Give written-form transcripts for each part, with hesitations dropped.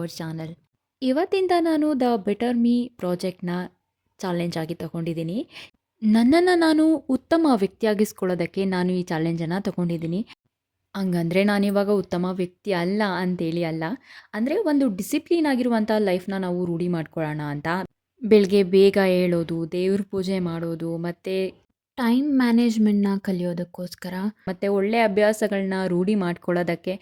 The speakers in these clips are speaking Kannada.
Our channel. ಇವತ್ತಿಂದ ನಾನು ದ ಬೆಟರ್ ಮೀ ಪ್ರಾಜೆಕ್ಟ್‌ನ ಚಾಲೆಂಜ್ ಆಗಿ ತಗೊಂಡಿದ್ದೀನಿ. ನನ್ನನ್ನು ನಾನು ಉತ್ತಮ ವ್ಯಕ್ತಿಯಾಗಿಸ್ಕೊಳ್ಳೋದಕ್ಕೆ ನಾನು ಈ ಚಾಲೆಂಜನ್ನು ತಗೊಂಡಿದ್ದೀನಿ. ಹಂಗಂದ್ರೆ ನಾನಿವಾಗ ಉತ್ತಮ ವ್ಯಕ್ತಿ ಅಲ್ಲ ಅಂತೇಳಿ ಅಲ್ಲ. ಅಂದರೆ ಒಂದು ಡಿಸಿಪ್ಲಿನ್ ಆಗಿರುವಂಥ ಲೈಫ್‌ನ ನಾವು ರೂಢಿ ಮಾಡ್ಕೊಳ್ಳೋಣ ಅಂತ. ಬೆಳಗ್ಗೆ ಬೇಗ ಏಳೋದು, ದೇವ್ರ ಪೂಜೆ ಮಾಡೋದು, ಮತ್ತು ಟೈಮ್ ಮ್ಯಾನೇಜ್‌ಮೆಂಟ್‌ನ ಕಲಿಯೋದಕ್ಕೋಸ್ಕರ, ಮತ್ತು ಒಳ್ಳೆಯ ಅಭ್ಯಾಸಗಳನ್ನ ರೂಢಿ ಮಾಡ್ಕೊಳ್ಳೋದಕ್ಕೆ,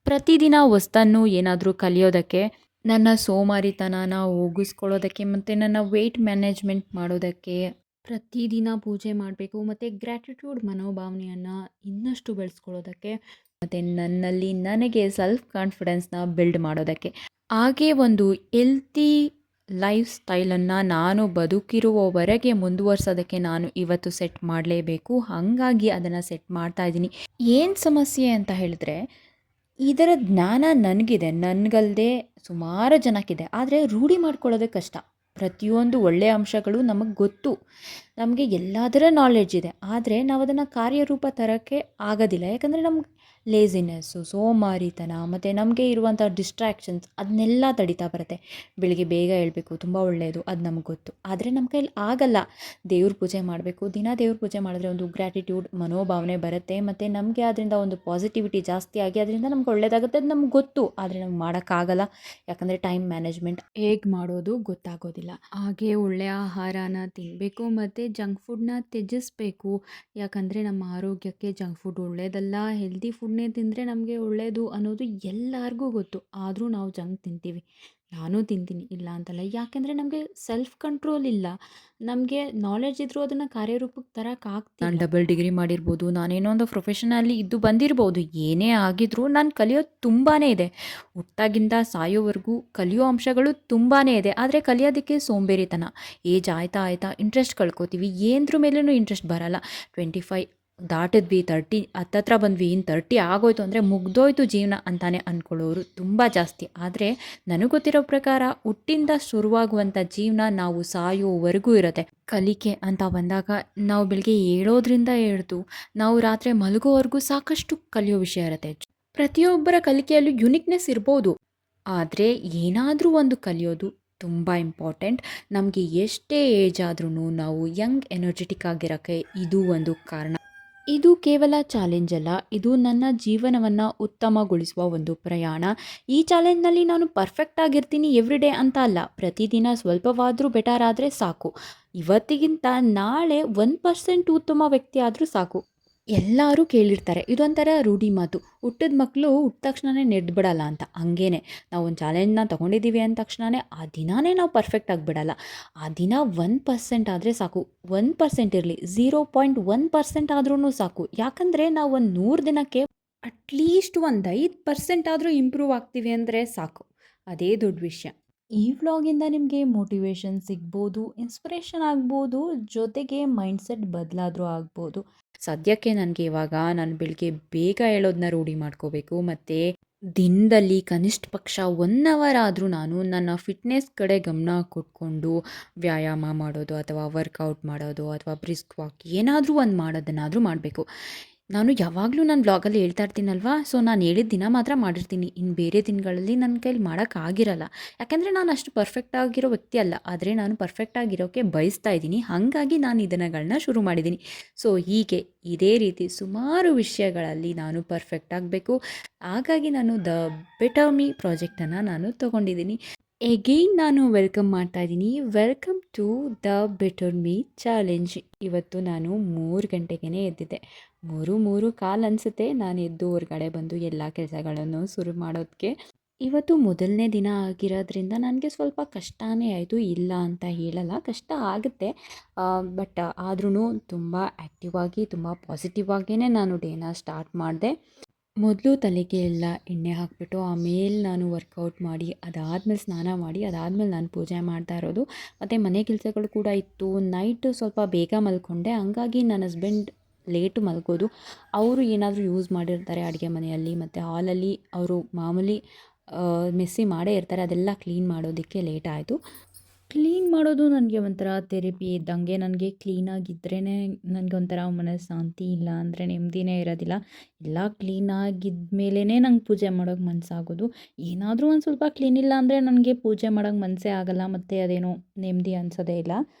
ಪ್ರತಿದಿನ ಹೊಸ್ತನ್ನು ಏನಾದರೂ ಕಲಿಯೋದಕ್ಕೆ, ನನ್ನ ಸೋಮಾರಿತನನ ಹೋಗಿಸ್ಕೊಳ್ಳೋದಕ್ಕೆ, ಮತ್ತು ನನ್ನ ವೆಯ್ಟ್ ಮ್ಯಾನೇಜ್ಮೆಂಟ್ ಮಾಡೋದಕ್ಕೆ, ಪ್ರತಿದಿನ ಪೂಜೆ ಮಾಡಬೇಕು, ಮತ್ತು ಗ್ರ್ಯಾಟಿಟ್ಯೂಡ್ ಮನೋಭಾವನೆಯನ್ನು ಇನ್ನಷ್ಟು ಬೆಳೆಸ್ಕೊಳ್ಳೋದಕ್ಕೆ, ಮತ್ತು ನನ್ನಲ್ಲಿ ನನಗೆ ಸೆಲ್ಫ್ ಕಾನ್ಫಿಡೆನ್ಸ್ನ ಬಿಲ್ಡ್ ಮಾಡೋದಕ್ಕೆ, ಹಾಗೇ ಒಂದು ಹೆಲ್ತಿ ಲೈಫ್ ಸ್ಟೈಲನ್ನು ನಾನು ಬದುಕಿರುವವರೆಗೆ ಮುಂದುವರ್ಸೋದಕ್ಕೆ ನಾನು ಇವತ್ತು ಸೆಟ್ ಮಾಡಲೇಬೇಕು. ಹಾಗಾಗಿ ಅದನ್ನು ಸೆಟ್ ಮಾಡ್ತಾ ಇದ್ದೀನಿ. ಏನು ಸಮಸ್ಯೆ ಅಂತ ಹೇಳಿದ್ರೆ, ಇದರ ಜ್ಞಾನ ನನಗಿದೆ, ನನಗಲ್ಲದೆ ಸುಮಾರು ಜನಕ್ಕಿದೆ. ಆದರೆ ರೂಢಿ ಮಾಡ್ಕೊಳ್ಳೋದೇ ಕಷ್ಟ. ಪ್ರತಿಯೊಂದು ಒಳ್ಳೆಯ ಅಂಶಗಳು ನಮಗೆ ಗೊತ್ತು, ನಮಗೆ ಎಲ್ಲದರ ನಾಲೆಡ್ಜ್ ಇದೆ. ಆದರೆ ನಾವು ಅದನ್ನು ಕಾರ್ಯರೂಪ ತರೋಕ್ಕೆ ಆಗೋದಿಲ್ಲ. ಯಾಕಂದರೆ ನಮ್ಗೆ ಲೇಸಿನೆಸ್ಸು, ಸೋಮಾರಿತನ, ಮತ್ತು ನಮಗೆ ಇರುವಂಥ ಡಿಸ್ಟ್ರ್ಯಾಕ್ಷನ್ಸ್ ಅದನ್ನೆಲ್ಲ ತಡೀತಾ ಬರುತ್ತೆ. ಬೆಳಿಗ್ಗೆ ಬೇಗ ಏಳಬೇಕು, ತುಂಬ ಒಳ್ಳೆಯದು, ಅದು ನಮಗೆ ಗೊತ್ತು. ಆದರೆ ನಮ್ಮ ಕೈಲಿ ಆಗಲ್ಲ. ದೇವ್ರ ಪೂಜೆ ಮಾಡಬೇಕು, ದಿನ ದೇವ್ರ ಪೂಜೆ ಮಾಡಿದ್ರೆ ಒಂದು ಗ್ರ್ಯಾಟಿಟ್ಯೂಡ್ ಮನೋಭಾವನೆ ಬರುತ್ತೆ, ಮತ್ತು ನಮಗೆ ಅದರಿಂದ ಒಂದು ಪಾಸಿಟಿವಿಟಿ ಜಾಸ್ತಿ ಆಗಿ ಅದರಿಂದ ನಮ್ಗೆ ಒಳ್ಳೆಯದಾಗುತ್ತೆ, ಅದು ನಮ್ಗೆ ಗೊತ್ತು. ಆದರೆ ನಮ್ಗೆ ಮಾಡೋಕ್ಕಾಗಲ್ಲ. ಯಾಕಂದರೆ ಟೈಮ್ ಮ್ಯಾನೇಜ್ಮೆಂಟ್ ಹೇಗೆ ಮಾಡೋದು ಗೊತ್ತಾಗೋದಿಲ್ಲ. ಹಾಗೆ ಒಳ್ಳೆಯ ಆಹಾರನ ತಿನ್ನಬೇಕು, ಮತ್ತು ಜಂಕ್ ಫುಡ್ನ ತ್ಯಜಿಸಬೇಕು. ಯಾಕಂದರೆ ನಮ್ಮ ಆರೋಗ್ಯಕ್ಕೆ ಜಂಕ್ ಫುಡ್ ಒಳ್ಳೆಯದಲ್ಲ. ಹೆಲ್ದಿ ಫುಡ್ನೇ ತಿಂದರೆ ನಮಗೆ ಒಳ್ಳೆಯದು ಅನ್ನೋದು ಎಲ್ಲರಿಗೂ ಗೊತ್ತು. ಆದರೂ ನಾವು ಜಂಕ್ ತಿಂತೀವಿ. ನಾನು ತಿಂತೀನಿ, ಇಲ್ಲ ಅಂತಲ್ಲ. ಯಾಕೆಂದರೆ ನಮಗೆ ಸೆಲ್ಫ್ ಕಂಟ್ರೋಲ್ ಇಲ್ಲ. ನಮಗೆ ನಾಲೆಡ್ಜ್ ಇದ್ದರೂ ಅದನ್ನು ಕಾರ್ಯರೂಪಕ್ಕೆ ತರೋಕ್ಕಾಗ್ತಿಲ್ಲ. ನಾನು ಡಬಲ್ ಡಿಗ್ರಿ ಮಾಡಿರ್ಬೋದು, ನಾನೇನೋ ಒಂದು ಪ್ರೊಫೆಷನಲ್ಲಿ ಇದ್ದು ಬಂದಿರ್ಬೋದು. ಏನೇ ಆಗಿದ್ರೂ ನಾನು ಕಲಿಯೋದು ತುಂಬಾ ಇದೆ. ಹುಟ್ಟಾಗಿಂದ ಸಾಯೋವರೆಗೂ ಕಲಿಯೋ ಅಂಶಗಳು ತುಂಬಾ ಇದೆ. ಆದರೆ ಕಲಿಯೋದಕ್ಕೆ ಸೋಂಬೇರಿತನ. ಏಜ್ ಆಯ್ತಾ ಇಂಟ್ರೆಸ್ಟ್ ಕಳ್ಕೊತೀವಿ. ಏನದ್ರ ಮೇಲೂ ಇಂಟ್ರೆಸ್ಟ್ ಬರಲ್ಲ. 25 ದಾಟಿದ್ವಿ, 30 ಹತ್ತತ್ರ ಬಂದ್ವಿ, ಇನ್ನು 30 ಆಗೋಯ್ತು ಅಂದರೆ ಮುಗ್ದೋಯ್ತು ಜೀವನ ಅಂತಾನೆ ಅಂದ್ಕೊಳ್ಳೋರು ತುಂಬ ಜಾಸ್ತಿ. ಆದರೆ ನನಗೆ ಗೊತ್ತಿರೋ ಪ್ರಕಾರ ಹುಟ್ಟಿಂದ ಶುರುವಾಗುವಂಥ ಜೀವನ ನಾವು ಸಾಯೋವರೆಗೂ ಇರುತ್ತೆ. ಕಲಿಕೆ ಅಂತ ಬಂದಾಗ ನಾವು ಬೆಳಗ್ಗೆ ಏಳೋದ್ರಿಂದ ಹಿಡ್ದು ನಾವು ರಾತ್ರಿ ಮಲಗೋವರೆಗೂ ಸಾಕಷ್ಟು ಕಲಿಯೋ ವಿಷಯ ಇರುತ್ತೆ. ಪ್ರತಿಯೊಬ್ಬರ ಕಲಿಕೆಯಲ್ಲೂ ಯುನಿಕ್ನೆಸ್ ಇರ್ಬೋದು. ಆದರೆ ಏನಾದರೂ ಒಂದು ಕಲಿಯೋದು ತುಂಬ ಇಂಪಾರ್ಟೆಂಟ್. ನಮಗೆ ಎಷ್ಟೇ ಏಜ್ ಆದ್ರೂ ನಾವು ಯಂಗ್ ಎನರ್ಜೆಟಿಕ್ ಆಗಿರೋಕ್ಕೆ ಇದು ಒಂದು ಕಾರಣ. ಇದು ಕೇವಲ ಚಾಲೆಂಜ್ ಅಲ್ಲ, ಇದು ನನ್ನ ಜೀವನವನ್ನು ಉತ್ತಮಗೊಳಿಸುವ ಒಂದು ಪ್ರಯಾಣ. ಈ ಚಾಲೆಂಜ್ನಲ್ಲಿ ನಾನು ಪರ್ಫೆಕ್ಟ್ ಆಗಿರ್ತೀನಿ ಎವ್ರಿಡೇ ಅಂತ ಅಲ್ಲ. ಪ್ರತಿದಿನ ಸ್ವಲ್ಪವಾದರೂ ಬೆಟರ್ ಆದರೆ ಸಾಕು. ಇವತ್ತಿಗಿಂತ ನಾಳೆ 1% ಉತ್ತಮ ವ್ಯಕ್ತಿ ಆದರೂ ಸಾಕು. ಎಲ್ಲರೂ ಕೇಳಿರ್ತಾರೆ, ಇದೊಂಥರ ರೂಢಿ ಮಾತು, ಹುಟ್ಟಿದ ಮಕ್ಕಳು ಹುಟ್ಟಿದ ತಕ್ಷಣವೇ ಬಿಡಲ್ಲ ಅಂತ. ಹಂಗೇನೆ ನಾವು ಒಂದು ಚಾಲೆಂಜ್ನ ತೊಗೊಂಡಿದ್ದೀವಿ ಅಂದ ತಕ್ಷಣವೇ ಆ ದಿನಾನೇ ನಾವು ಪರ್ಫೆಕ್ಟ್ ಆಗಿಬಿಡಲ್ಲ. ಆ ದಿನ 1% ಆದರೆ ಸಾಕು. 1% ಇರಲಿ, 0.1% ಆದ್ರೂ ಸಾಕು. ಯಾಕಂದರೆ ನಾವು ಒಂದು 100 ದಿನಕ್ಕೆ ಅಟ್ಲೀಸ್ಟ್ ಒಂದು 5% ಆದರೂ ಇಂಪ್ರೂವ್ ಆಗ್ತೀವಿ ಅಂದರೆ ಸಾಕು. ಅದೇ ದೊಡ್ಡ ವಿಷಯ. ಈ ವ್ಲಾಗಿಂದ ನಿಮಗೆ ಮೋಟಿವೇಶನ್ ಸಿಗ್ಬೋದು, ಇನ್ಸ್ಪಿರೇಷನ್ ಆಗ್ಬೋದು, ಜೊತೆಗೆ ಮೈಂಡ್ಸೆಟ್ ಬದಲಾದರೂ ಆಗ್ಬೋದು. ಸದ್ಯಕ್ಕೆ ನನಗೆ ಇವಾಗ ನಾನು ಬೆಳಿಗ್ಗೆ ಬೇಗ ಹೇಳೋದನ್ನ ರೂಢಿ ಮಾಡ್ಕೋಬೇಕು, ಮತ್ತು ದಿನದಲ್ಲಿ ಕನಿಷ್ಠ ಪಕ್ಷ 1 ಅವರ್ ಆದರೂ ನಾನು ನನ್ನ ಫಿಟ್ನೆಸ್ ಕಡೆ ಗಮನ ಕೊಟ್ಕೊಂಡು ವ್ಯಾಯಾಮ ಮಾಡೋದು, ಅಥವಾ ವರ್ಕೌಟ್ ಮಾಡೋದು, ಅಥವಾ ಬ್ರಿಸ್ಕ್ ವಾಕ್ ಏನಾದರೂ ಒಂದು ಮಾಡೋದನ್ನಾದರೂ ಮಾಡಬೇಕು. ನಾನು ಯಾವಾಗಲೂ ನನ್ನ ವ್ಲಾಗಲ್ಲಿ ಹೇಳ್ತಾ ಇರ್ತೀನಲ್ವಾ, ಸೊ ನಾನು ಹೇಳಿದ ದಿನ ಮಾತ್ರ ಮಾಡಿರ್ತೀನಿ. ಇನ್ನು ಬೇರೆ ದಿನಗಳಲ್ಲಿ ನನ್ನ ಕೈಲಿ ಮಾಡೋಕ್ಕಾಗಿರಲ್ಲ. ಯಾಕೆಂದರೆ ನಾನು ಅಷ್ಟು ಪರ್ಫೆಕ್ಟ್ ಆಗಿರೋ ವ್ಯಕ್ತಿ ಅಲ್ಲ. ಆದರೆ ನಾನು ಪರ್ಫೆಕ್ಟ್ ಆಗಿರೋಕ್ಕೆ ಬಯಸ್ತಾ ಇದ್ದೀನಿ. ಹಾಗಾಗಿ ನಾನು ಈ ದಿನಗಳನ್ನ ಶುರು ಮಾಡಿದ್ದೀನಿ. ಸೊ ಹೀಗೆ ಇದೇ ರೀತಿ ಸುಮಾರು ವಿಷಯಗಳಲ್ಲಿ ನಾನು ಪರ್ಫೆಕ್ಟ್ ಆಗಬೇಕು. ಹಾಗಾಗಿ ನಾನು ದ ಬೆಟರ್ ಮೀ ಪ್ರಾಜೆಕ್ಟನ್ನು ನಾನು ತೊಗೊಂಡಿದ್ದೀನಿ. ಎಗೈನ್ ನಾನು ವೆಲ್ಕಮ್ ಮಾಡ್ತಾ ಇದ್ದೀನಿ. Welcome to the better me challenge. ಇವತ್ತು ನಾನು 3 ಗಂಟೆಗೇ ಎದ್ದಿದ್ದೆ. 3:15 ಅನಿಸುತ್ತೆ ನಾನು ಎದ್ದು ಹೊರಗಡೆ ಬಂದು ಎಲ್ಲ ಕೆಲಸಗಳನ್ನು ಶುರು ಮಾಡೋದಕ್ಕೆ. ಇವತ್ತು ಮೊದಲನೇ ದಿನ ಆಗಿರೋದ್ರಿಂದ ನನಗೆ ಸ್ವಲ್ಪ ಕಷ್ಟನೇ ಆಯಿತು, ಇಲ್ಲ ಅಂತ ಹೇಳಲ್ಲ, ಕಷ್ಟ ಆಗುತ್ತೆ. ಬಟ್ ಆದ್ರೂ ತುಂಬ ಆ್ಯಕ್ಟಿವ್ ಆಗಿ, ತುಂಬ ಪಾಸಿಟಿವ್ ಆಗಿಯೇ ನಾನು ಡೇನ ಸ್ಟಾರ್ಟ್ ಮಾಡಿದೆ. ಮೊದಲು ತಲೆಗೆ ಎಲ್ಲ ಎಣ್ಣೆ ಹಾಕಿಬಿಟ್ಟು ಆಮೇಲೆ ನಾನು ವರ್ಕೌಟ್ ಮಾಡಿ, ಅದಾದಮೇಲೆ ಸ್ನಾನ ಮಾಡಿ, ಅದಾದಮೇಲೆ ನಾನು ಪೂಜೆ ಮಾಡ್ತಾ ಇರೋದು. ಮತ್ತು ಮನೆ ಕೆಲಸಗಳು ಕೂಡ ಇತ್ತು. ನೈಟು ಸ್ವಲ್ಪ ಬೇಗ ಮಲ್ಕೊಂಡೆ. ಹಂಗಾಗಿ ನನ್ನ ಹಸ್ಬೆಂಡ್ ಲೇಟು ಮಲ್ಗೋದು. ಅವರು ಏನಾದರೂ ಯೂಸ್ ಮಾಡಿರ್ತಾರೆ ಅಡುಗೆ ಮನೆಯಲ್ಲಿ, ಮತ್ತು ಹಾಲಲ್ಲಿ ಅವರು ಮಾಮೂಲಿ ಮೆಸ್ಸಿ ಮಾಡೇ ಇರ್ತಾರೆ. ಅದೆಲ್ಲ ಕ್ಲೀನ್ ಮಾಡೋದಕ್ಕೆ ಲೇಟ್ ಆಯಿತು. ಕ್ಲೀನ್ ಮಾಡೋದು ನನಗೆ ಒಂಥರ ಥೆರಪಿ ಇದ್ದಂಗೆ. ನನಗೆ ಕ್ಲೀನಾಗಿದ್ರೇ ನನಗೆ ಒಂಥರ ಮನಃಶಾಂತಿ, ಇಲ್ಲ ಅಂದರೆ ನೆಮ್ಮದಿನೇ ಇರೋದಿಲ್ಲ. ಎಲ್ಲ ಕ್ಲೀನಾಗಿದ್ದ ಮೇಲೇ ನಂಗೆ ಪೂಜೆ ಮಾಡೋಕ್ಕೆ ಮನಸ್ಸಾಗೋದು. ಏನಾದರೂ ಒಂದು ಸ್ವಲ್ಪ ಕ್ಲೀನ್ ಇಲ್ಲ ಅಂದರೆ ನನಗೆ ಪೂಜೆ ಮಾಡೋಕ್ಕೆ ಮನಸ್ಸೇ ಆಗಲ್ಲ, ಮತ್ತು ಅದೇನೋ ನೆಮ್ಮದಿ ಅನಿಸೋದೇ ಇಲ್ಲ.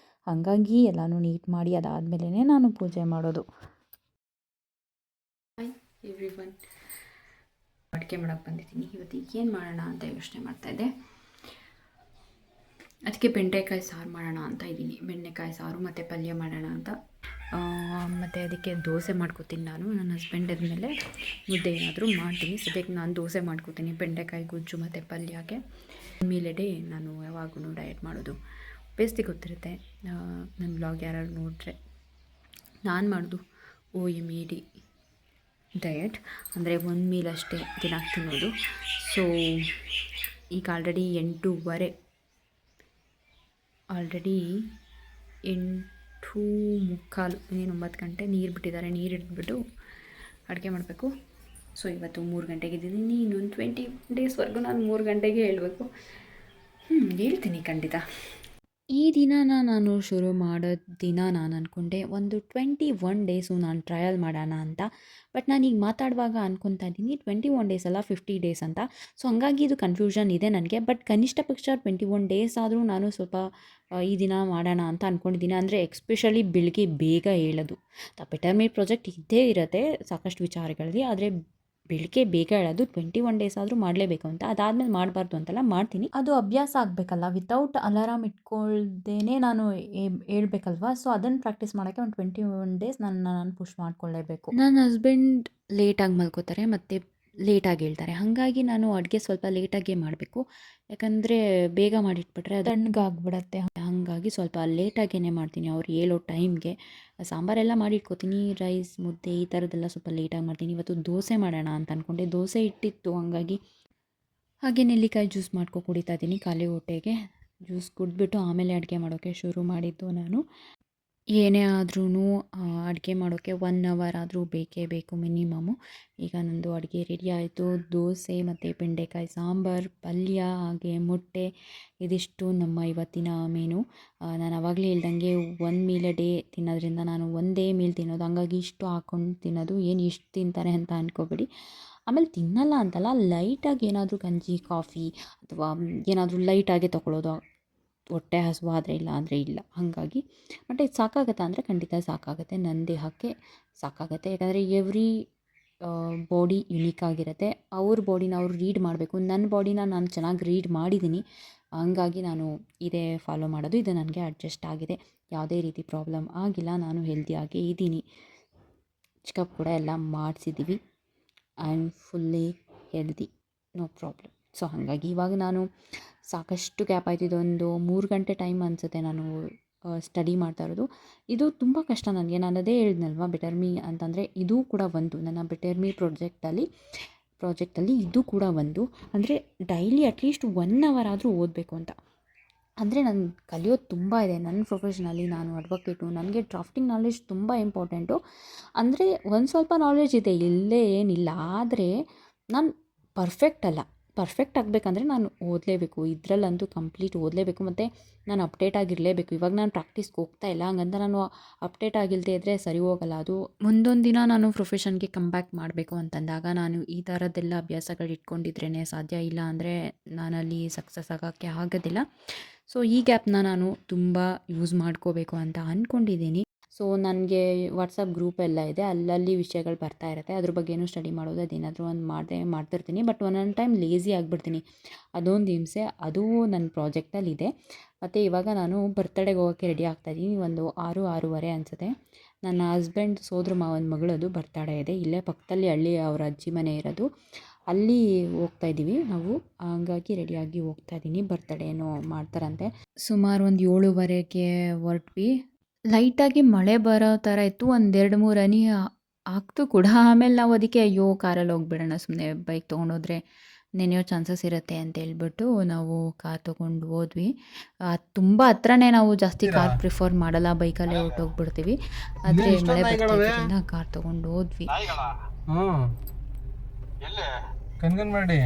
ಹಾಗಾಗಿ ಎಲ್ಲನೂ ನೀಟ್ ಮಾಡಿ ಅದಾದಮೇಲೇ ನಾನು ಪೂಜೆ ಮಾಡೋದು. ಹಾಯ್ ಎವ್ರಿವನ್, ಅಡುಗೆ ಮಾಡೋಕ್ಕೆ ಬಂದಿದ್ದೀನಿ. ಇವತ್ತು ಏನು ಮಾಡೋಣ ಅಂತ ಯೋಚನೆ ಮಾಡ್ತಾಯಿದ್ದೆ. ಅದಕ್ಕೆ ಬೆಂಡೆಕಾಯಿ ಸಾರು ಮಾಡೋಣ ಅಂತ ಇದ್ದೀನಿ. ಬೆಂಡೆಕಾಯಿ ಸಾರು ಮತ್ತು ಪಲ್ಯ ಮಾಡೋಣ ಅಂತ. ಮತ್ತು ಅದಕ್ಕೆ ದೋಸೆ ಮಾಡ್ಕೋತೀನಿ ನಾನು. ನನ್ನ ಹಸ್ಬೆಂಡ್ ಆದಮೇಲೆ ಮುದ್ದೆ ಏನಾದರೂ ಮಾಡ್ತೀನಿ. ಸದ್ಯಕ್ಕೆ ನಾನು ದೋಸೆ ಮಾಡ್ಕೋತೀನಿ ಬೆಂಡೆಕಾಯಿ ಗೊಜ್ಜು ಮತ್ತು ಪಲ್ಯಕ್ಕೆ. ಮೇಲೆ ಡೇ ನಾನು ಯಾವಾಗೂ ಡಯಟ್ ಮಾಡೋದು ಬೇಸ್ತಿ ಗೊತ್ತಿರುತ್ತೆ. ನನ್ನ ಬ್ಲಾಗ್ ಯಾರು ನೋಡಿದ್ರೆ ನಾನು ಮಾಡೋದು OMED ಡಯಟ್, ಅಂದರೆ ಒಂದು ಮೀಲ್ ಅಷ್ಟೇ ದಿನ ತಿನ್ನೋದು. ಸೊ ಈಗ ಆಲ್ರೆಡಿ 8:15, ಆಲ್ರೆಡಿ 8:45, ಇನ್ನೇನು 9 ಗಂಟೆ. ನೀರು ಬಿಟ್ಟಿದ್ದಾರೆ, ನೀರು ಹಿಡಿದ್ಬಿಟ್ಟು ಅಡುಗೆ ಮಾಡಬೇಕು. ಸೊ ಇವತ್ತು 3 ಗಂಟೆಗೆ ಇದ್ದೀನಿ. ಇನ್ನೊಂದು 20 ಡೇಸ್ವರೆಗೂ ನಾನು 3 ಗಂಟೆಗೆ ಹೇಳ್ಬೇಕು. ಹೇಳ್ತೀನಿ ಖಂಡಿತ. ಈ ದಿನನ ನಾನು ಶುರು ಮಾಡೋ ದಿನ ನಾನು ಅಂದ್ಕೊಂಡೆ ಒಂದು 21 ಡೇಸು ನಾನು ಟ್ರಯಲ್ ಮಾಡೋಣ ಅಂತ. ಬಟ್ ನಾನೀಗ ಮಾತಾಡುವಾಗ ಅಂದ್ಕೊತಾ ಇದ್ದೀನಿ 21 ಡೇಸ್ ಅಲ್ಲ 50 ಡೇಸ್ ಅಂತ. ಸೊ ಹಂಗಾಗಿ ಇದು ಕನ್ಫ್ಯೂಷನ್ ಇದೆ ನನಗೆ. ಬಟ್ ಕನಿಷ್ಠ ಪಕ್ಷ 21 ಡೇಸ್ ಆದರೂ ನಾನು ಸ್ವಲ್ಪ ಈ ದಿನ ಮಾಡೋಣ ಅಂತ ಅಂದ್ಕೊಂಡಿದ್ದೀನಿ. ಅಂದರೆ ಎಕ್ಸ್ಪೆಷಲಿ ಬೆಳಿಗ್ಗೆ ಬೇಗ ಹೇಳೋದು. ದ ಬೆಟರ್ ಮೀ ಪ್ರಾಜೆಕ್ಟ್ ಇದ್ದೇ ಇರುತ್ತೆ ಸಾಕಷ್ಟು ವಿಚಾರಗಳಲ್ಲಿ, ಆದರೆ ಬೆಳಿಗ್ಗೆ ಬೇಗ ಹೇಳೋದು 21 ಡೇಸ್ ಆದರೂ ಮಾಡಲೇಬೇಕು ಅಂತ. ಅದಾದಮೇಲೆ ಮಾಡಬಾರ್ದು ಅಂತೆಲ್ಲ ಮಾಡ್ತೀನಿ. ಅದು ಅಭ್ಯಾಸ ಆಗಬೇಕಲ್ಲ, ವಿತೌಟ್ ಅಲಾರಾಮ್ ಇಟ್ಕೊಳ್ದೇ ನಾನು ಹೇಳ್ಬೇಕಲ್ವ. ಸೊ ಅದನ್ನು ಪ್ರಾಕ್ಟೀಸ್ ಮಾಡೋಕ್ಕೆ ಒಂದು 21 ಡೇಸ್ ನಾನು ಪುಷ್ ಮಾಡ್ಕೊಳ್ಳೇಬೇಕು. ನನ್ನ ಹಸ್ಬೆಂಡ್ ಲೇಟಾಗಿ ಮಲ್ಕೋತಾರೆ ಮತ್ತು ಲೇಟಾಗಿ ಹೇಳ್ತಾರೆ. ಹಾಗಾಗಿ ನಾನು ಅಡುಗೆ ಸ್ವಲ್ಪ ಲೇಟಾಗೇ ಮಾಡಬೇಕು. ಯಾಕಂದರೆ ಬೇಗ ಮಾಡಿಟ್ಬಿಟ್ರೆ ಅದು ತಣ್ಣಗಾಗ್ಬಿಡತ್ತೆ. ಹಾಗಾಗಿ ಸ್ವಲ್ಪ ಲೇಟಾಗೇ ಮಾಡ್ತೀನಿ ಅವ್ರು ಹೇಳೋ ಟೈಮ್ಗೆ. ಸಾಂಬಾರೆಲ್ಲ ಮಾಡಿಟ್ಕೋತೀನಿ, ರೈಸ್ ಮುದ್ದೆ ಈ ಥರದ್ದೆಲ್ಲ ಸ್ವಲ್ಪ ಲೇಟಾಗಿ ಮಾಡ್ತೀನಿ. ಇವತ್ತು ದೋಸೆ ಮಾಡೋಣ ಅಂತ ಅಂದ್ಕೊಂಡೆ. ದೋಸೆ ಇಟ್ಟಿತ್ತು, ಹಾಗಾಗಿ ಹಾಗೆ ನೆಲ್ಲಿಕಾಯಿ ಜ್ಯೂಸ್ ಕುಡಿತಾ ಇದ್ದೀನಿ ಖಾಲಿ ಹೊಟ್ಟೆಗೆ. ಜ್ಯೂಸ್ ಕುಡಿದ್ಬಿಟ್ಟು ಆಮೇಲೆ ಅಡುಗೆ ಮಾಡೋಕ್ಕೆ ಶುರು ಮಾಡಿದ್ದು ನಾನು. ಏನೇ ಆದ್ರೂ ಅಡುಗೆ ಮಾಡೋಕ್ಕೆ 1 ಅವರ್ ಆದರೂ ಬೇಕೇ ಬೇಕು ಮಿನಿಮಮ್ಮು. ಈಗ ನಂದು ಅಡುಗೆ ರೆಡಿ ಆಯಿತು. ದೋಸೆ ಮತ್ತು ಬೆಂಡೆಕಾಯಿ ಸಾಂಬಾರು, ಪಲ್ಯ, ಹಾಗೆ ಮೊಟ್ಟೆ, ಇದಿಷ್ಟು ನಮ್ಮ ಇವತ್ತಿನ ಮೆನು. ನಾನು ಆವಾಗಲೇ ಹೇಳ್ದಂಗೆ 1 ಮೀಲ್ ಅ ಡೇ ತಿನ್ನೋದ್ರಿಂದ ನಾನು ಒಂದೇ ಮೀಲ್ ತಿನ್ನೋದು. ಹಂಗಾಗಿ ಇಷ್ಟು ಹಾಕ್ಕೊಂಡು ತಿನ್ನೋದು. ಏನು ಇಷ್ಟು ತಿಂತಾರೆ ಅಂತ ಅಂದ್ಕೋಬೇಡಿ. ಆಮೇಲೆ ತಿನ್ನಲ್ಲ ಅಂತಲ್ಲ, ಲೈಟಾಗಿ ಏನಾದರೂ ಗಂಜಿ, ಕಾಫಿ ಅಥವಾ ಏನಾದರೂ ಲೈಟಾಗೆ ತೊಗೊಳ್ಳೋದು. ಹೊಟ್ಟೆ ಹಸಿವಾದರೆ, ಇಲ್ಲ ಅಂದರೆ ಇಲ್ಲ. ಹಾಗಾಗಿ ಬಟ್ ಇದು ಸಾಕಾಗುತ್ತಾ ಅಂದರೆ ಖಂಡಿತ ಸಾಕಾಗುತ್ತೆ. ನನ್ನ ದೇಹಕ್ಕೆ ಸಾಕಾಗುತ್ತೆ. ಯಾಕಂದರೆ ಎವ್ರಿ ಬಾಡಿ ಯುನೀಕ್ ಆಗಿರುತ್ತೆ. ಅವ್ರ ಬಾಡಿನ ಅವ್ರು ರೀಡ್ ಮಾಡಬೇಕು. ನನ್ನ ಬಾಡಿನ ನಾನು ಚೆನ್ನಾಗಿ ರೀಡ್ ಮಾಡಿದ್ದೀನಿ. ಹಂಗಾಗಿ ನಾನು ಇದೇ ಫಾಲೋ ಮಾಡೋದು. ಇದು ನನಗೆ ಅಡ್ಜಸ್ಟ್ ಆಗಿದೆ. ಯಾವುದೇ ರೀತಿ ಪ್ರಾಬ್ಲಮ್ ಆಗಿಲ್ಲ. ನಾನು ಹೆಲ್ದಿಯಾಗೇ ಇದ್ದೀನಿ. ಚೆಕಪ್ ಕೂಡ ಎಲ್ಲ ಮಾಡಿಸಿದ್ದೀವಿ. I am fully healthy, no problem. So ಹಾಗಾಗಿ ಇವಾಗ ನಾನು ಸಾಕಷ್ಟು ಗ್ಯಾಪ್ ಆಯ್ತು. ಇದೊಂದು 3 ಗಂಟೆ ಟೈಮ್ ಅನಿಸುತ್ತೆ ನಾನು ಸ್ಟಡಿ ಮಾಡ್ತಾ ಇರೋದು. ಇದು ತುಂಬ ಕಷ್ಟ ನನಗೆ. ನಾನು ಅದೇ ಹೇಳಿದ್ನಲ್ವ, ಬೆಟರ್ ಮೀ ಅಂತಂದರೆ ಇದು ಕೂಡ ಒಂದು ನನ್ನ ಬೆಟರ್ ಮೀ ಪ್ರಾಜೆಕ್ಟಲ್ಲಿ ಇದು ಕೂಡ ಒಂದು. ಅಂದರೆ ಡೈಲಿ ಅಟ್ಲೀಸ್ಟ್ 1 ಅವರ್ ಆದರೂ ಓದಬೇಕು ಅಂತ. ಅಂದರೆ ನಾನು ಕಲಿಯೋದು ತುಂಬ ಇದೆ. ನನ್ನ ಪ್ರೊಫೆಷನಲ್ಲಿ ನಾನು ಅಡ್ವೊಕೇಟು. ನನಗೆ ಡ್ರಾಫ್ಟಿಂಗ್ ನಾಲೆಡ್ಜ್ ತುಂಬ ಇಂಪಾರ್ಟೆಂಟು. ಅಂದರೆ ಒಂದು ಸ್ವಲ್ಪ ನಾಲೆಡ್ಜ್ ಇದೆ, ಇಲ್ಲೇ ಏನಿಲ್ಲ. ಆದರೆ ನಾನು ಪರ್ಫೆಕ್ಟ್ ಅಲ್ಲ. ಪರ್ಫೆಕ್ಟ್ ಆಗಬೇಕಂದ್ರೆ ನಾನು ಓದಲೇಬೇಕು. ಇದರಲ್ಲಂತೂ ಕಂಪ್ಲೀಟ್ ಓದಲೇಬೇಕು. ಮತ್ತು ನಾನು ಅಪ್ಡೇಟ್ ಆಗಿರಲೇಬೇಕು. ಇವಾಗ ನಾನು ಪ್ರಾಕ್ಟೀಸ್ಗೆ ಹೋಗ್ತಾ ಇಲ್ಲ, ಹಂಗಂತ ನಾನು ಅಪ್ಡೇಟ್ ಆಗಿಲ್ಲದೆ ಇದ್ದರೆ ಸರಿ ಹೋಗಲ್ಲ. ಅದು ಮುಂದೊಂದು ದಿನ ನಾನು ಪ್ರೊಫೆಷನ್ಗೆ ಕಮ್ ಬ್ಯಾಕ್ ಮಾಡಬೇಕು ಅಂತಂದಾಗ ನಾನು ಈ ಥರದ್ದೆಲ್ಲ ಅಭ್ಯಾಸಗಳು ಇಟ್ಕೊಂಡಿದ್ರೇ ಸಾಧ್ಯ. ಇಲ್ಲ ಅಂದರೆ ನಾನಲ್ಲಿ ಸಕ್ಸಸ್ ಆಗೋಕ್ಕೆ ಆಗೋದಿಲ್ಲ. ಸೊ ಈ ಗ್ಯಾಪ್ನ ನಾನು ತುಂಬ ಯೂಸ್ ಮಾಡ್ಕೋಬೇಕು ಅಂತ ಅಂದ್ಕೊಂಡಿದ್ದೀನಿ. ಸೊ ನನಗೆ ವಾಟ್ಸಪ್ ಗ್ರೂಪ್ ಎಲ್ಲ ಇದೆ. ಅಲ್ಲಲ್ಲಿ ವಿಷಯಗಳು ಬರ್ತಾ ಇರುತ್ತೆ. ಅದ್ರ ಬಗ್ಗೆನೂ ಸ್ಟಡಿ ಮಾಡೋದು. ಅದೇನಾದರೂ ಒಂದು ಮಾಡ್ತಿರ್ತೀನಿ. ಬಟ್ ಒಂದೊಂದು ಟೈಮ್ ಲೇಝಿ ಆಗಿಬಿಡ್ತೀನಿ. ಅದೊಂದು ಹಿಂಸೆ. ಅದು ನನ್ನ ಪ್ರಾಜೆಕ್ಟಲ್ಲಿದೆ. ಮತ್ತು ಇವಾಗ ನಾನು ಬರ್ತಡೆಗೆ ಹೋಗೋಕ್ಕೆ ರೆಡಿ ಆಗ್ತಾಯಿದ್ದೀನಿ. ಒಂದು 6-6:30 ಅನಿಸುತ್ತೆ. ನನ್ನ ಹಸ್ಬೆಂಡ್ ಸೋದರ ಮಾವನ ಮಗಳದು ಬರ್ತಡೇ ಇದೆ. ಇಲ್ಲೇ ಪಕ್ಕದಲ್ಲಿ ಹಳ್ಳಿ ಅವ್ರ ಅಜ್ಜಿ ಮನೆ ಇರೋದು. ಅಲ್ಲಿ ಹೋಗ್ತಾಯಿದ್ದೀವಿ ನಾವು. ಹಂಗಾಗಿ ರೆಡಿಯಾಗಿ ಹೋಗ್ತಾಯಿದ್ದೀನಿ. ಬರ್ತಡೇ ಏನೋ ಮಾಡ್ತಾರಂತೆ. ಸುಮಾರು ಒಂದು 7:30ಗೆ ಹೊರಟ್ವಿ. ಲೈಟಾಗಿ ಮಳೆ ಬರೋ ಥರ ಇತ್ತು. ಒಂದು 2-3 ಹನಿ ಆಗ್ತು ಕೂಡ. ಆಮೇಲೆ ನಾವು ಅದಕ್ಕೆ ಅಯ್ಯೋ ಕಾರಲ್ಲಿ ಹೋಗ್ಬಿಡೋಣ, ಸುಮ್ಮನೆ ಬೈಕ್ ತೊಗೊಂಡೋದ್ರೆ ನೆನೆಯೋ ಚಾನ್ಸಸ್ ಇರುತ್ತೆ ಅಂತ ಹೇಳ್ಬಿಟ್ಟು ನಾವು ಕಾರ್ ತೊಗೊಂಡು ಹೋದ್ವಿ. ತುಂಬ ಹತ್ರನೇ. ನಾವು ಜಾಸ್ತಿ ಕಾರ್ ಪ್ರಿಫರ್ ಮಾಡಲ್ಲ, ಬೈಕಲ್ಲೇ ಹೊರ್ಟೋಗ್ಬಿಡ್ತೀವಿ. ಆದರೆ ಮಳೆ ಬರ್ತಿದ್ದರಿಂದ ಕಾರ್ ತೊಗೊಂಡು ಹೋದ್ವಿ. ಕನ್ಗನ್ ಮಾಡಿ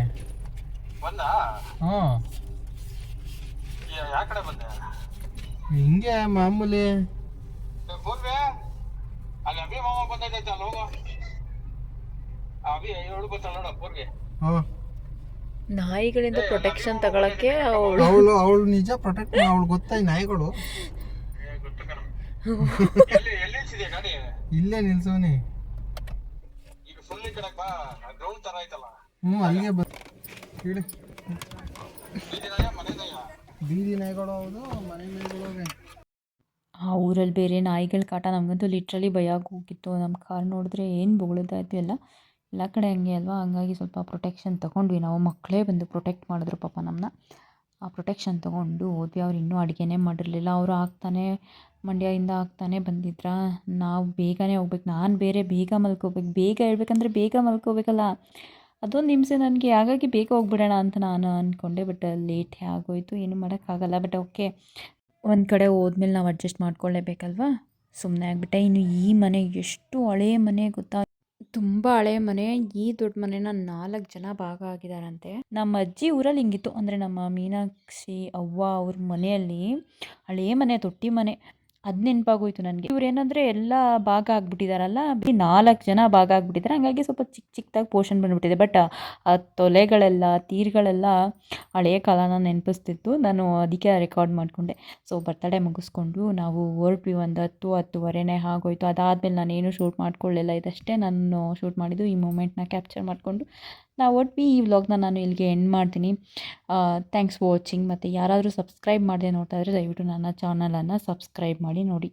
ಯಾವ ಕಡೆ ಬಂದೆ ಹಿಂಗೆ ಮಾಮೂಲಿ. ಪೂರ್ವೆ ಅಲ್ಲಿ ಅಭಿ ಮಾಮ ಬಂದೈತೆ ಅಲ್ಲಿ ಹೋಗು ಅಭಿ ಇವಳು ಬರ್ತಾಳ ನೋಡು ಪೂರ್ವೆ ಹಾಂ ನಾಯಿಗಳಿಂದ ಪ್ರೊಟೆಕ್ಷನ್ ತಗೊಳಕ್ಕೆ ಅವಳು ಅವಳು ನಿಜ ಪ್ರೊಟೆಕ್ಟ್ ಅವಳು ಗೊತ್ತಾ ಈ ನಾಯಿಗಳು. ಗೊತ್ತು ಕಣ ಎಲ್ಲಿ ನಿಲ್ಸಿದ್ಯಾ ಗಾಡಿ ಇಲ್ಲೇ ನಿಲ್ಸೋನಿ. ಈಗ ಫುಲ್ ಈ ಕಡೆ ಬಾ ಗ್ರೌಂಡ್ ತರ ಐತಲ್ಲ ಅಲ್ಲಿಗೆ ಹೇಳಿ. ಬೀದಿ ನಾಯ ಮನೆ ನಾಯ ಬೀದಿ ನಾಯಿಗಳು ಹೌದು, ಮನೆ ನಾಯಿಗಳು ಅವೆ. ಆ ಊರಲ್ಲಿ ಬೇರೆ ನಾಯಿಗಳ ಕಾಟ ನಮಗಂತೂ ಲಿಟ್ರಲಿ ಭಯ ಹೋಗಿತ್ತು. ನಮ್ಮ ಕಾರ್ ನೋಡಿದ್ರೆ ಏನು ಬೊಗಳ್ತಾಯಿತ್ತು ಎಲ್ಲ ಕಡೆ ಹಂಗೆ ಅಲ್ವಾ. ಹಂಗಾಗಿ ಸ್ವಲ್ಪ ಪ್ರೊಟೆಕ್ಷನ್ ತೊಗೊಂಡ್ವಿ ನಾವು. ಮಕ್ಕಳೇ ಬಂದು ಪ್ರೊಟೆಕ್ಟ್ ಮಾಡಿದ್ರು ಪಾಪ ನಮ್ಮನ್ನ. ಆ ಪ್ರೊಟೆಕ್ಷನ್ ತೊಗೊಂಡು ಹೋದ್ವಿ. ಅವ್ರು ಇನ್ನೂ ಅಡುಗೆನೇ ಮಾಡಿರಲಿಲ್ಲ. ಅವರು ಆಗ್ತಾನೆ ಮಂಡ್ಯದಿಂದ ಆಗ್ತಾನೆ ಬಂದಿದ್ರ. ನಾವು ಬೇಗನೆ ಹೋಗ್ಬೇಕು. ನಾನು ಬೇರೆ ಬೇಗ ಮಲ್ಕೋಬೇಕು. ಬೇಗ ಹೇಳ್ಬೇಕಂದ್ರೆ ಬೇಗ ಮಲ್ಕೋಬೇಕಲ್ಲ, ಅದೊಂದು ಹಿಂಸೆ ನನಗೆ. ಹಾಗಾಗಿ ಬೇಗ ಹೋಗ್ಬಿಡೋಣ ಅಂತ ನಾನು ಅಂದ್ಕೊಂಡೆ. ಬಟ್ ಲೇಟೇ ಆಗೋಯಿತು. ಏನೂ ಮಾಡೋಕ್ಕಾಗಲ್ಲ. ಬಟ್ ಓಕೆ, ಒಂದು ಕಡೆ ಹೋದ್ಮೇಲೆ ನಾವು ಅಡ್ಜಸ್ಟ್ ಮಾಡ್ಕೊಳ್ಳೇಬೇಕಲ್ವಾ. ಸುಮ್ಮನೆ ಆಗಿಬಿಟ್ಟೆ. ಇನ್ನು ಈ ಮನೆ ಎಷ್ಟು ಹಳೆಯ ಮನೆ ಗೊತ್ತಾ, ತುಂಬ ಹಳೆಯ ಮನೆ. ಈ ದೊಡ್ಡ ಮನೆನ 4 ಜನ ಭಾಗ ಆಗಿದಾರಂತೆ. ನಮ್ಮ ಅಜ್ಜಿ ಊರಲ್ಲಿ ಹಿಂಗಿತ್ತು. ಅಂದರೆ ನಮ್ಮ ಮೀನಾಕ್ಷಿ ಅವ್ವ ಅವ್ರ ಮನೆಯಲ್ಲಿ ಹಳೆಯ ಮನೆ, ತೊಟ್ಟಿ ಮನೆ. ಅದು ನೆನಪಾಗೋಯ್ತು ನನಗೆ. ಇವ್ರೇನಂದರೆ ಎಲ್ಲ ಭಾಗ ಆಗಿಬಿಟ್ಟಿದಾರಲ್ಲ, 4 ಜನ ಭಾಗ ಆಗಿಬಿಟ್ಟಿದ್ದಾರೆ. ಹಂಗಾಗಿ ಸ್ವಲ್ಪ ಚಿಕ್ಕದಾಗಿ ಪೋರ್ಷನ್ ಬಂದುಬಿಟ್ಟಿದೆ. ಬಟ್ ಆ ತೊಲೆಗಳೆಲ್ಲ, ತೀರ್ಗಳೆಲ್ಲ ಹಳೆಯ ಕಾಲನ ನೆನಪಿಸ್ತಿತ್ತು. ನಾನು ಅದಕ್ಕೆ ರೆಕಾರ್ಡ್ ಮಾಡಿಕೊಂಡೆ. ಸೊ ಬರ್ತಡೇ ಮುಗಿಸ್ಕೊಂಡು ನಾವು ಹೊರಟ್ವಿ. ಒಂದು 10-10:30ನೇ ಆಗೋಯ್ತು. ಅದಾದಮೇಲೆ ನಾನೇನು ಶೂಟ್ ಮಾಡ್ಕೊಳ್ಳಿಲ್ಲ. ಇದಷ್ಟೇ ನಾನು ಶೂಟ್ ಮಾಡಿದ್ದು. ಈ ಮೂಮೆಂಟ್ನ ಕ್ಯಾಪ್ಚರ್ ಮಾಡಿಕೊಂಡು ನಾವು ಹೊರಟ್ವಿ. ಈ ವ್ಲಾಗ್ನ ನಾನು ಇಲ್ಲಿಗೆ ಎಂಡ್ ಮಾಡ್ತೀನಿ. Thanks for watching. ಮತ್ತು ಯಾರಾದರೂ ಸಬ್ಸ್ಕ್ರೈಬ್ ಮಾಡದೆ ನೋಡ್ತಾ ಇದ್ದರೆ ದಯವಿಟ್ಟು ನನ್ನ ಚಾನಲನ್ನು ಸಬ್ಸ್ಕ್ರೈಬ್ ಮಾಡಿ ನೋಡಿ.